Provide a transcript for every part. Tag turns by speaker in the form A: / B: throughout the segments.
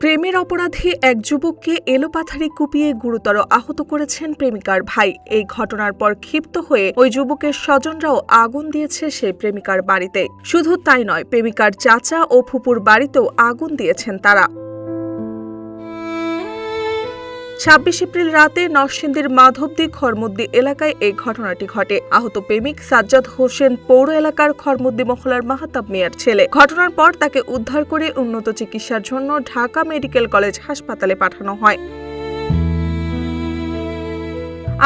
A: প্রেমের অপরাধে এক যুবককে এলোপাথারি কুপিয়ে গুরুতর আহত করেছেন প্রেমিকার ভাই। এই ঘটনার পর ক্ষিপ্ত হয়ে ওই যুবকের স্বজনরাও আগুন দিয়েছে সেই প্রেমিকার বাড়িতে। শুধু তাই নয়, প্রেমিকার চাচা ও ফুপুর বাড়িতেও আগুন দিয়েছেন তারা। ২৬ এপ্রিল রাতে নরসিংদীর মাধবদী খরমুদ্দি এলাকায় এই ঘটনাটি ঘটে। আহত প্রেমিক সাজ্জাদ হোসেন পৌর এলাকার খরমুদ্দি মহল্লার মাহতাব মিয়ার ছেলে। ঘটনার পর তাকে উদ্ধার করে উন্নত চিকিৎসার জন্য ঢাকা মেডিকেল কলেজ হাসপাতালে পাঠানো হয়।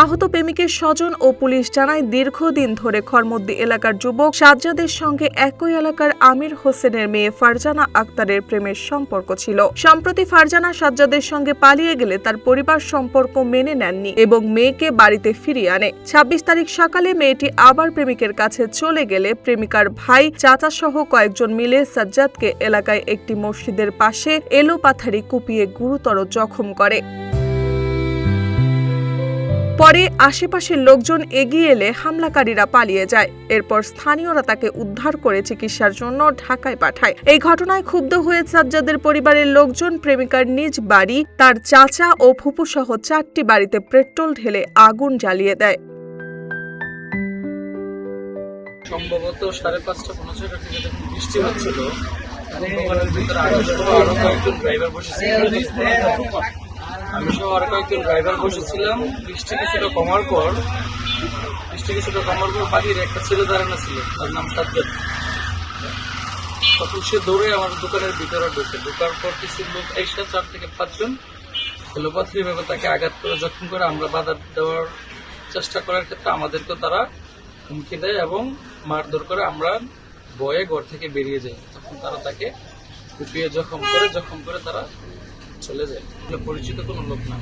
A: আহত প্রেমিকের স্বজন ও পুলিশ জানায়, দীর্ঘদিন ধরে খরমুদ্দি এলাকার যুবক সাজ্জাদের সঙ্গে একই এলাকার আমির হোসেনের মেয়ে ফারজানা আক্তারের প্রেমের সম্পর্ক ছিল। সম্প্রতি ফারজানা সাজ্জাদের সঙ্গে পালিয়ে গেলে তার পরিবার সম্পর্ক মেনে নেননি এবং মেয়েকে বাড়িতে ফিরিয়ে আনে। ২৬ তারিখ সকালে মেয়েটি আবার প্রেমিকের কাছে চলে গেলে প্রেমিকার ভাই, চাচা সহ কয়েকজন মিলে সাজ্জাদকে এলাকায় একটি মসজিদের পাশে এলোপাথারি কুপিয়ে গুরুতর জখম করে। পরে আশেপাশের লোকজন এগিয়ে এলে হামলাকারীরা পালিয়ে যায়। এরপর স্থানীয়রা তাকে উদ্ধার করে চিকিৎসার জন্য ঢাকায় পাঠায়। এই ঘটনায় ক্ষুব্ধ হয়ে সাজ্জাদের পরিবারের লোকজন প্রেমিকার নিজ বাড়ি, তার চাচা ও ফুপু সহ ৪টি বাড়িতে পেট্রোল ঢেলে আগুন জ্বালিয়ে দেয়।
B: সম্ভবত ৫:৩৫ থেকে যখন বৃষ্টি হচ্ছিল, দোকানের ভিতরে আরো কয়েকজন ড্রাইভার বসেছিলেন। আমি সহ আরো কয়েকজন ড্রাইভার বসেছিলাম। বৃষ্টি কিছুটা কমার পর বাড়ির একটা ছেলে দাঁড়ানো ছিল, তার নাম সাজ্জাদ। তখন সে দৌড়ে আমার দোকানের ভিতরে ঢোকার পর কিছু লোক এসে ৪ থেকে ৫ জন এলোপাথারি ভাবে তাকে আঘাত করে জখম করে। আমরা বাধা দেওয়ার চেষ্টা করার ক্ষেত্রে আমাদেরকে তারা হুমকি দেয় এবং মারধর করে। আমরা ভয়ে ঘর থেকে বেরিয়ে যাই। তখন তারা তাকে কুপিয়ে জখম করে তারা চলে যায়। পরিচিত কোনো লোক না,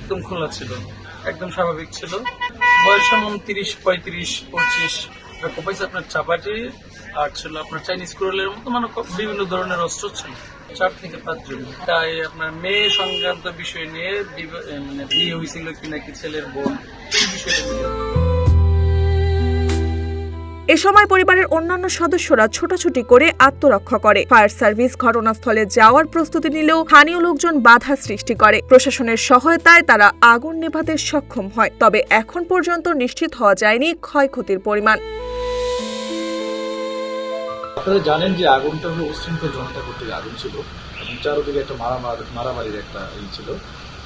B: একদম খোলা ছিল, একদম স্বাভাবিক ছিল। বয়স এমন ৩০, ৩৫, ২৫। কোপাইছে আপনার চাপাটি আর ছিল আপনার চাইনিজ কুড়ালের মতো, মানে বিভিন্ন ধরনের অস্ত্র ছিল। ৪ থেকে ৫ জন। তাই আপনার মেয়ে সংক্রান্ত বিষয় নিয়ে মানে বিয়ে হয়েছিল কিনা, কি ছেলের বোন, এই বিষয়টা নিয়ে।
A: এ সময় পরিবারের অন্যান্য সদস্যরা ছোটাছুটি করে আত্মরক্ষা করে। ফায়ার সার্ভিস ঘটনাস্থলে যাওয়ার প্রস্তুতি নিলেও স্থানীয় লোকজন বাধা সৃষ্টি করে। প্রশাসনের সহায়তায় তারা আগুন নেভাতে সক্ষম হয়। তবে এখন পর্যন্ত নিশ্চিত হওয়া যায়নি ক্ষয়ক্ষতির পরিমাণ।
C: আপনারা জানেন যে আগুনটা হলো উচ্ছৃঙ্খল জনতা কর্তৃক আগুন ছিল এবং চারদিকে একটা মারামারির একটা ছিল।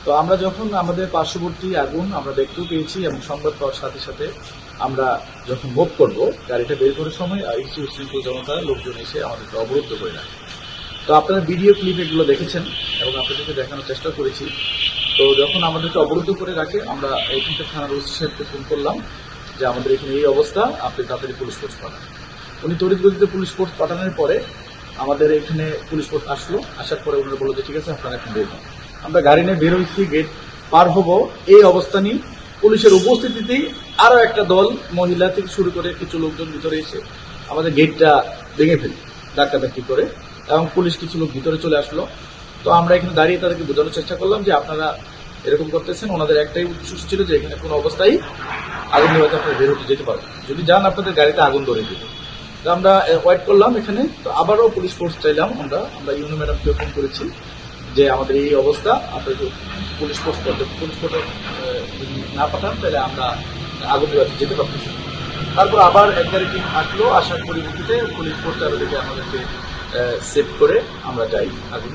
C: তো আমরা যখন আমাদের পার্শ্ববর্তী আগুন আমরা দেখতেও পেয়েছি এবং সংবাদ পাওয়ার সাথে সাথে আমরা যখন মুভ করবো, গাড়িটা বের করার সময় এই উচ্ছৃঙ্খল জনতা লোকজন এসে আমাদেরকে অবরুদ্ধ করে রাখে। তো আপনারা ভিডিও ক্লিপ এগুলো দেখেছেন এবং আপনাদেরকে দেখানোর চেষ্টা করেছি। তো যখন আমাদেরকে অবরুদ্ধ করে রাখে, আমরা এখানকার থানার ওসি সাহেবকে ফোন করলাম যে আমাদের এখানে এই অবস্থা, আপনি তাড়াতাড়ি পুলিশ ফোর্স পাঠান। উনি তড়িৎ গতিতে পুলিশ ফোর্স পাঠানোর পরে আমাদের এখানে পুলিশ ফোর্স আসলো। আসার পরে ওনারা বললো যে ঠিক আছে, আপনারা এখন বের হন। আমরা গাড়ি নিয়ে বের হয়েছি, গেট পার হবো, এই অবস্থা নিয়ে পুলিশের উপস্থিতিতেই আরো একটা দল মহিলা থেকে শুরু করে কিছু লোকজন ভিতরে এসে আমাদের গেটটা ভেঙে ফেলি ধাক্কাধাক্কি করে, এবং পুলিশ কিছু লোক ভিতরে চলে আসলো। তো আমরা এখানে দাঁড়িয়ে তাদেরকে বোঝানোর চেষ্টা করলাম যে আপনারা এরকম করতেছেন। ওনাদের একটাই উদ্দেশ্য ছিল যে এখানে কোনো অবস্থায় আগুন নেওয়াতে আপনারা বের হতে যেতে পারবেন, যদি যান আপনাদের গাড়িতে আগুন ধরে দিবে। তো আমরা ওয়েট করলাম এখানে। তো আবারও পুলিশ ফোর্স চাইলাম। আমরা ইউনো ম্যাডামকে ফোন করেছি যে আমাদের এই অবস্থা, আপনাদের পুলিশ ফোর্স যদি না পাঠান তাহলে আমরা আগুন নেওয়াতে যেতে পারতেছি। তারপর আবার এক গাড়ি টিম আসলো। আসার পরিপ্রেক্ষিতে পুলিশ ফোর্স চারদিকে আমাদেরকে সেভ করে আমরা যাই। আগুন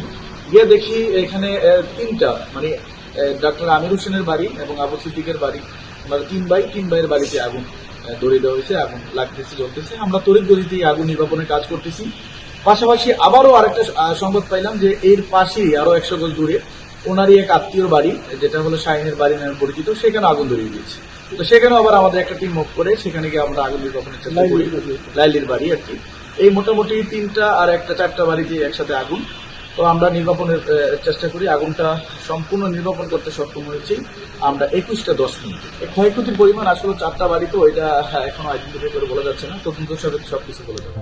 C: গিয়ে দেখি এখানে 3টা, মানে ডাক্তার আমির হোসেনের বাড়ি এবং আবু সিদ্দিকের বাড়ি, আমরা 3 ভাইয়ের বাড়িতে আগুন ধরিয়ে দেওয়া হয়েছে। আগুন লাগতেছে, জ্বলতেছে। আমরা তড়িৎ গতিতে আগুন নির্বাপনের কাজ করতেছি। পাশাপাশি আবারও আরেকটা সংবাদ পাইলাম যে এর পাশেই আরো 100 গজ দূরে ওনারই এক আত্মীয়র বাড়ি, যেটা হলো শাহিনের বাড়ি নামে পরিচিত, সেখানে আগুন ধরিয়ে দিয়েছে। তো সেখানেও আবার আমাদের একটা টিম মুভ করে সেখানে গিয়ে আমরা আগুন নির্বাপনের চেষ্টা করি। লাইলির বাড়ি আর কি। এই মোটামুটি 3টা আর একটা 4টা বাড়িতে একসাথে আগুন। তো আমরা নির্বাপনের চেষ্টা করি। আগুনটা সম্পূর্ণ নির্বাপন করতে সক্ষম হয়েছি আমরা 21:10 মিনিটে। ক্ষয়ক্ষতির পরিমাণ আসলে 4টা বাড়ি, তো এটা এখনো আইডেন্টিফাই করে বলা যাচ্ছে না, তদন্ত সাপেক্ষে সবকিছু বলা যাবে।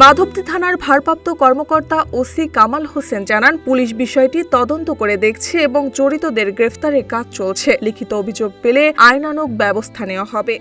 A: মাধবদী থানার ভারপ্রাপ্ত কর্মকর্তা ওসি কামাল হোসেন জানান, পুলিশ বিষয়টি তদন্ত করে দেখছে এবং জড়িতদের গ্রেফতারের কাজ চলছে। লিখিত অভিযোগ পেলে আইনানুগ ব্যবস্থা নেওয়া হবে।